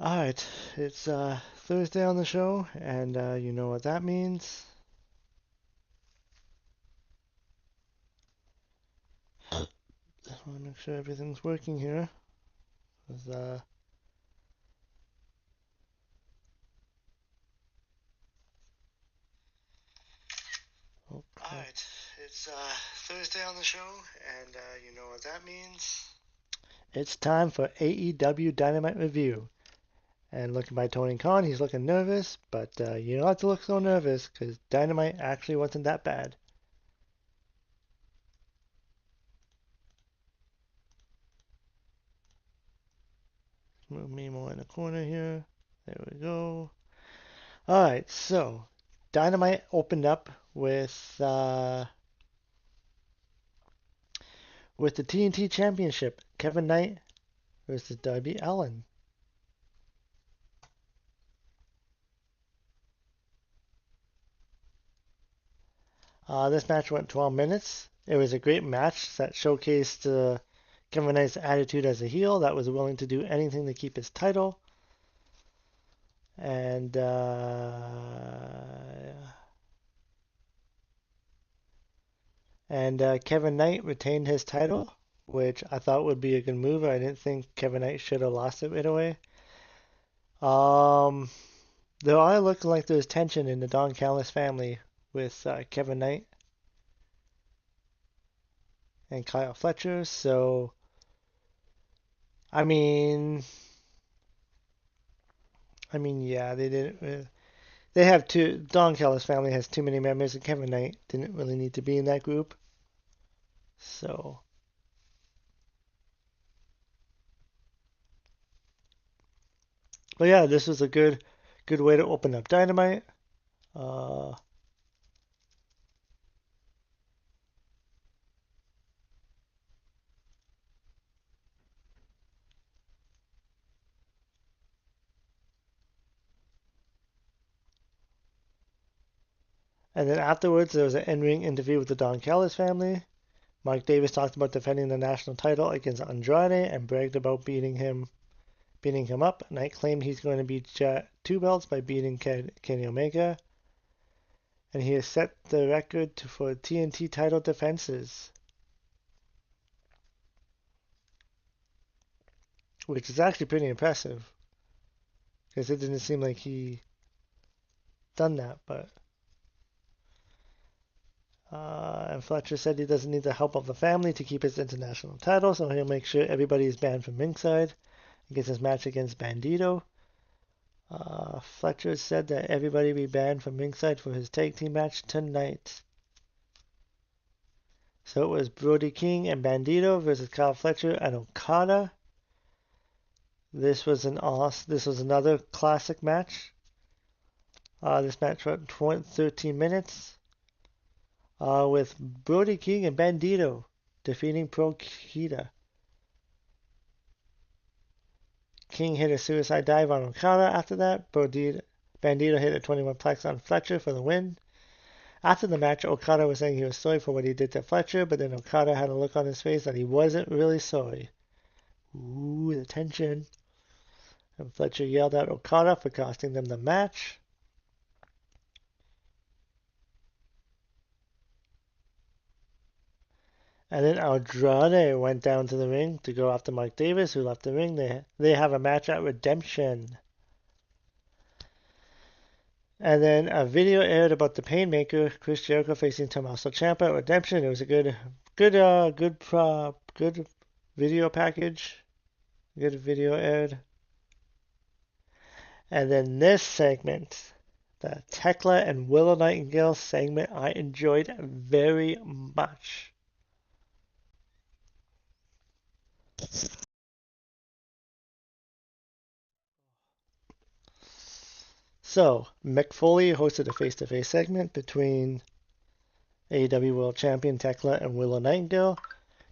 Alright, it's Thursday on the show, and you know what that means. Just want to make sure everything's working here. 'Cause, Alright, it's Thursday on the show, and you know what that means. It's time for AEW Dynamite Review. And looking by Tony Khan, he's looking nervous, but you don't have to look so nervous, because Dynamite actually wasn't that bad. Move me more in the corner here. There we go. All right, so Dynamite opened up with the TNT Championship, Kevin Knight versus Darby Allin. This match went 12 minutes. It was a great match that showcased Kevin Knight's attitude as a heel that was willing to do anything to keep his title. And Kevin Knight retained his title, which I thought would be a good move. I didn't think Kevin Knight should have lost it right away. Um, There are looking like there's tension in the Don Callis family with Kevin Knight and Kyle Fletcher. So, I mean, yeah, they didn't. They have two. Don Callis family has too many members, and Kevin Knight didn't really need to be in that group. So, but yeah, this was a good way to open up Dynamite. Uh, and then afterwards, there was an in-ring interview with the Don Callis family. Mike Davis talked about defending the national title against Andrade and bragged about beating him up. Knight claimed he's going to beat two belts by beating Kenny Omega, and he has set the record for TNT title defenses, which is actually pretty impressive because it didn't seem like he done that. But and Fletcher said he doesn't need the help of the family to keep his international title, so he'll make sure everybody is banned from ringside. He gets his match against Bandito. Fletcher said that everybody be banned from ringside for his tag team match tonight. So it was Brody King and Bandito versus Kyle Fletcher and Okada. This was another classic match. This match went 13 minutes with Brody King and Bandito defeating Pro Kita. King hit a suicide dive on Okada after that. Bandito hit a 21 plex on Fletcher for the win. After the match, Okada was saying he was sorry for what he did to Fletcher, but then Okada had a look on his face that he wasn't really sorry. Ooh, the tension. And Fletcher yelled at Okada for costing them the match. And then Andrade went down to the ring to go after Mike Davis, who left the ring. They have a match at Redemption. And then a video aired about the Painmaker, Chris Jericho facing Tommaso Ciampa at Redemption. It was a good video package. Good video aired. And then this segment, the Tekla and Willow Nightingale segment, I enjoyed very much. So, Mick Foley hosted a face-to-face segment between AEW World Champion Tekla and Willow Nightingale.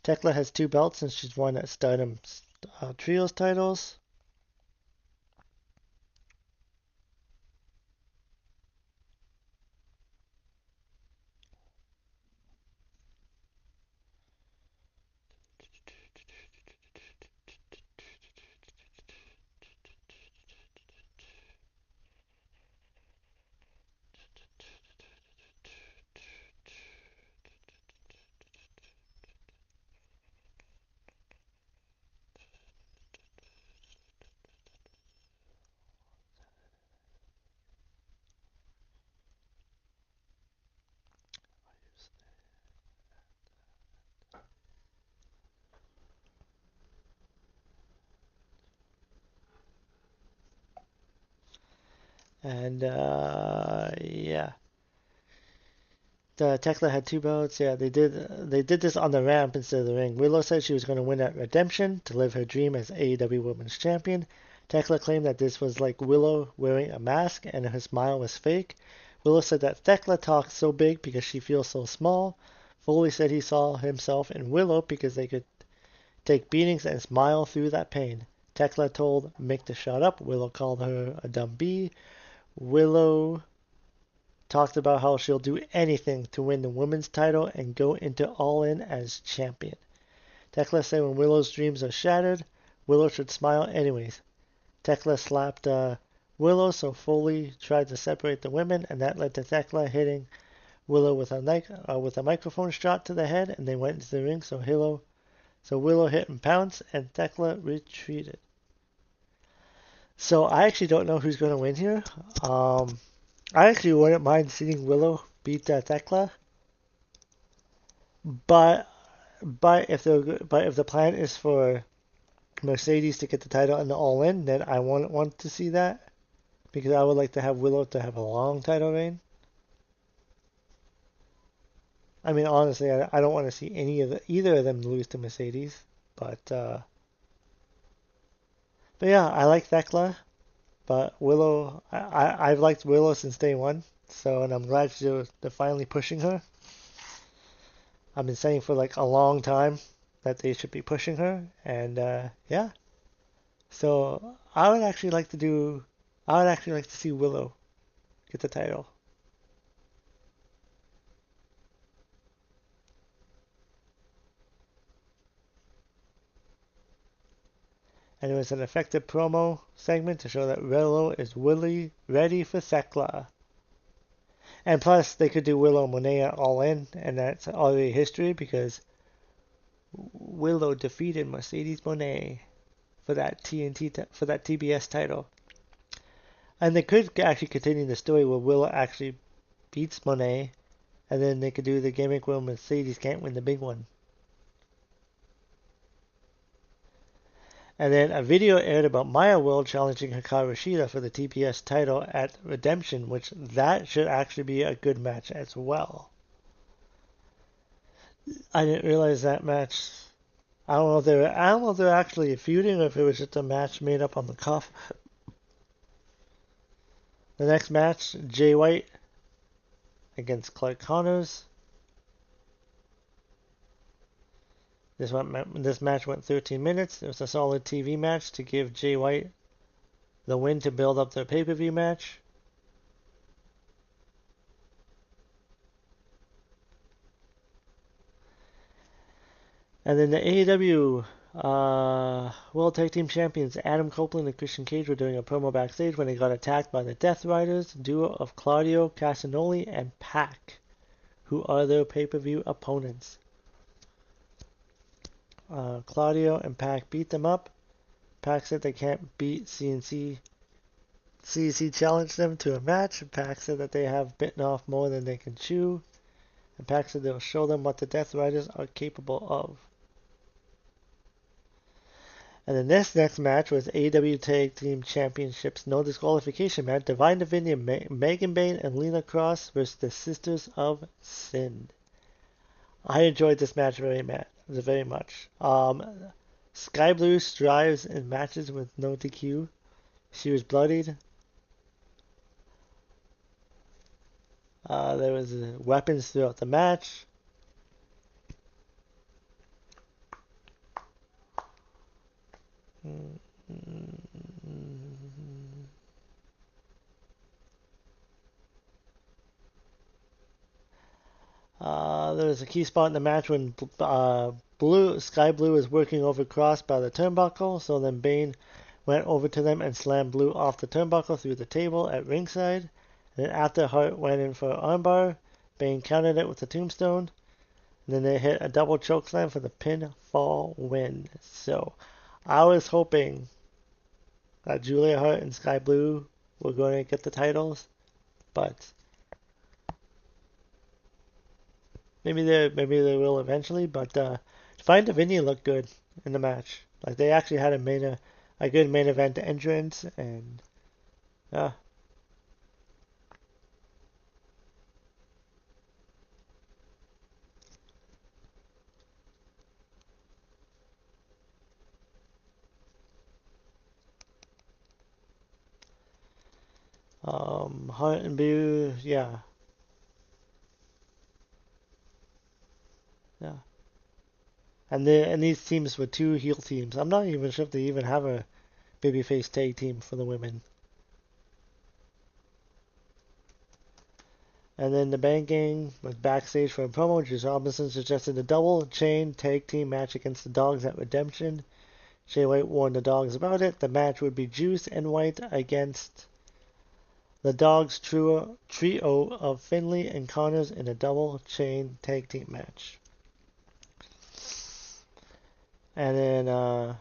Tekla has two belts and she's won at Stardom Trios titles. And yeah, the Tekla had two belts. Yeah, they did this on the ramp instead of the ring. Willow said she was going to win at Redemption to live her dream as AEW Women's Champion. Tekla claimed that this was like Willow wearing a mask and her smile was fake. Willow said that Tekla talks so big because she feels so small. Foley said he saw himself in Willow because they could take beatings and smile through that pain. Tekla told Mick to shut up. Willow called her a dumb bee. Willow talked about how she'll do anything to win the women's title and go into All In as champion. Tekla said when Willow's dreams are shattered, Willow should smile anyways. Tekla slapped Willow, so Foley tried to separate the women, and that led to Tekla hitting Willow with a microphone shot to the head, and they went into the ring. So Willow hit and pounced, and Tekla retreated. So I actually don't know who's going to win here. I actually wouldn't mind seeing Willow beat Tekla, but if the plan is for Mercedes to get the title and the All In, then I wouldn't want to see that because I would like to have Willow to have a long title reign. I mean, honestly, I don't want to see either of them lose to Mercedes, but yeah, I like Thekla, but Willow, I've liked Willow since day one, so and I'm glad they're finally pushing her. I've been saying for like a long time that they should be pushing her, and yeah. So I would actually like to see Willow get the title. And it was an effective promo segment to show that Willow is ready for Thekla. And plus, they could do Willow Monet All In, and that's already history because Willow defeated Mercedes Monet for that for that TBS title. And they could actually continue the story where Willow actually beats Monet, and then they could do the gimmick where Mercedes can't win the big one. And then a video aired about Maya World challenging Hikaru Shida for the TBS title at Redemption, which that should actually be a good match as well. I didn't realize that match. I don't know if they're actually feuding or if it was just a match made up on the cuff. The next match, Jay White against Clark Connors. This match went 13 minutes. It was a solid TV match to give Jay White the win to build up their pay-per-view match. And then the AEW World Tag Team Champions Adam Copeland and Christian Cage were doing a promo backstage when they got attacked by the Death Riders, duo of Claudio Castagnoli and Pac, who are their pay-per-view opponents. Claudio and Pac beat them up. Pac said they can't beat CNC. CNC challenged them to a match. Pac said that they have bitten off more than they can chew. And Pac said they'll show them what the Death Riders are capable of. And then this next match was AEW Tag Team Championships no disqualification match. Divine Divinity, Megan Bayne, and Lena Cross versus the Sisters of Sin. I enjoyed this match very much. Sky Blue strives in matches with no DQ. She was bloodied. There was weapons throughout the match. There was a key spot in the match when Sky Blue was working over Cross by the turnbuckle, so then Bane went over to them and slammed Blue off the turnbuckle through the table at ringside. And then after Hart went in for an armbar, Bane countered it with a tombstone. And then they hit a double choke slam for the pinfall win. So I was hoping that Julia Hart and Sky Blue were going to get the titles, but maybe they will eventually. But Divine Divinity looked good in the match. Like they actually had a good main event entrance, and yeah, Hunt and Boo, yeah, yeah. And these teams were two heel teams. I'm not even sure if they even have a babyface tag team for the women. And then the Bang Gang was backstage for a promo. Juice Robinson suggested a double chain tag team match against the Dogs at Redemption. Jay White warned the Dogs about it. The match would be Juice and White against the Dogs trio of Finlay and Connors in a double chain tag team match. And then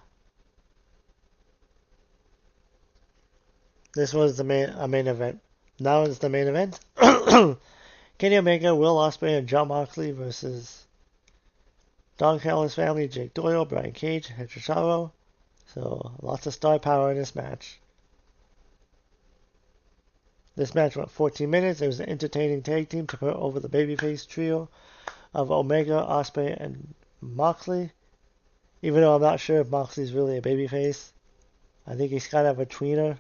this was the main event. Now it's the main event. Kenny Omega, Will Ospreay, and Jon Moxley versus Don Callis family, Jake Doyle, Brian Cage, and Cesaro. So lots of star power in this match. This match went 14 minutes. It was an entertaining tag team to put over the babyface trio of Omega, Ospreay, and Moxley. Even though I'm not sure if Moxley's really a babyface. I think he's kind of a tweener.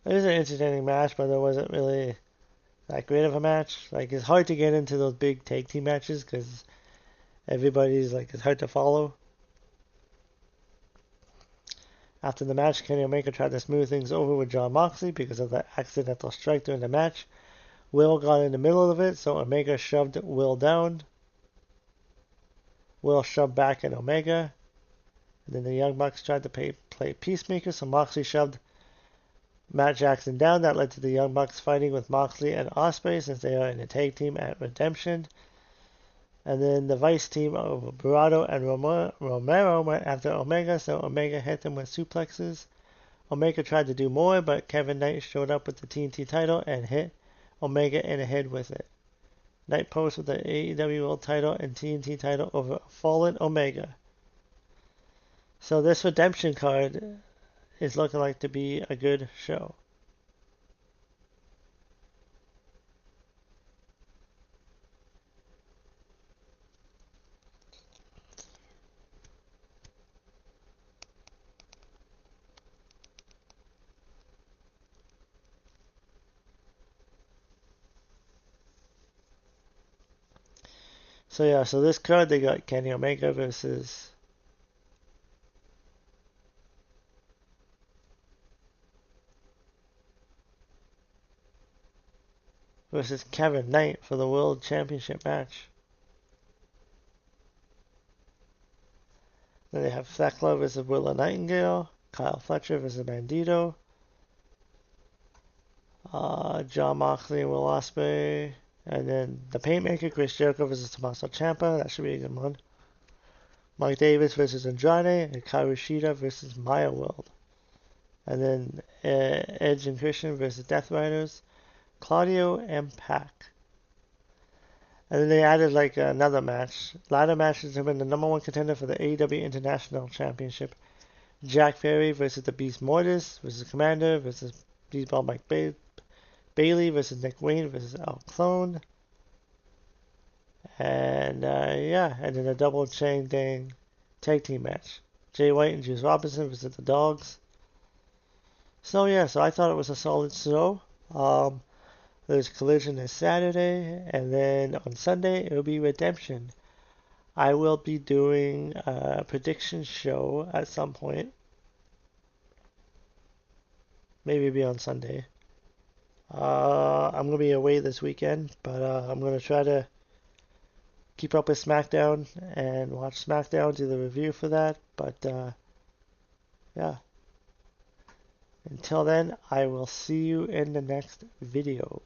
It was an entertaining match, but it wasn't really that great of a match. Like, it's hard to get into those big tag team matches because everybody's like, it's hard to follow. After the match, Kenny Omega tried to smooth things over with Jon Moxley because of the accidental strike during the match. Will got in the middle of it, so Omega shoved Will down. Will shoved back at Omega. And then the Young Bucks tried to play Peacemaker, so Moxley shoved Matt Jackson down. That led to the Young Bucks fighting with Moxley and Ospreay since they are in a tag team at Redemption. And then the Vice team of Barado and Romero went after Omega, so Omega hit them with suplexes. Omega tried to do more, but Kevin Knight showed up with the TNT title and hit Omega in the head with it. Knight posed with the AEW World title and TNT title over Fallen Omega. So this Redemption card is looking like to be a good show. So yeah, so this card they got Kenny Omega versus Kevin Knight for the World Championship match. Then they have Thekla versus Willow Nightingale, Kyle Fletcher versus Bandito, Jon Moxley and Will Ospreay, and then the Paintmaker, Chris Jericho versus Tommaso Ciampa. That should be a good one. Mike Davis versus Andrade, and Kairi Shida versus Maya World. And then Edge and Christian versus Death Riders, Claudio and Pac. And then they added like another match. Ladder matches have been the #1 contender for the AEW International Championship. Jack Perry versus the Beast Mortis versus Commander versus Beastball Mike Bailey versus Nick Wayne versus Al Clone. And yeah, and then a double chain tag team match. Jay White and Juice Robinson versus the Dogs. So yeah, so I thought it was a solid show. There's Collision this Saturday, and then on Sunday it'll be Redemption. I will be doing a prediction show at some point. Maybe it'll be on Sunday. I'm gonna be away this weekend, but I'm gonna try to keep up with SmackDown and watch SmackDown, do the review for that. But yeah, until then, I will see you in the next video.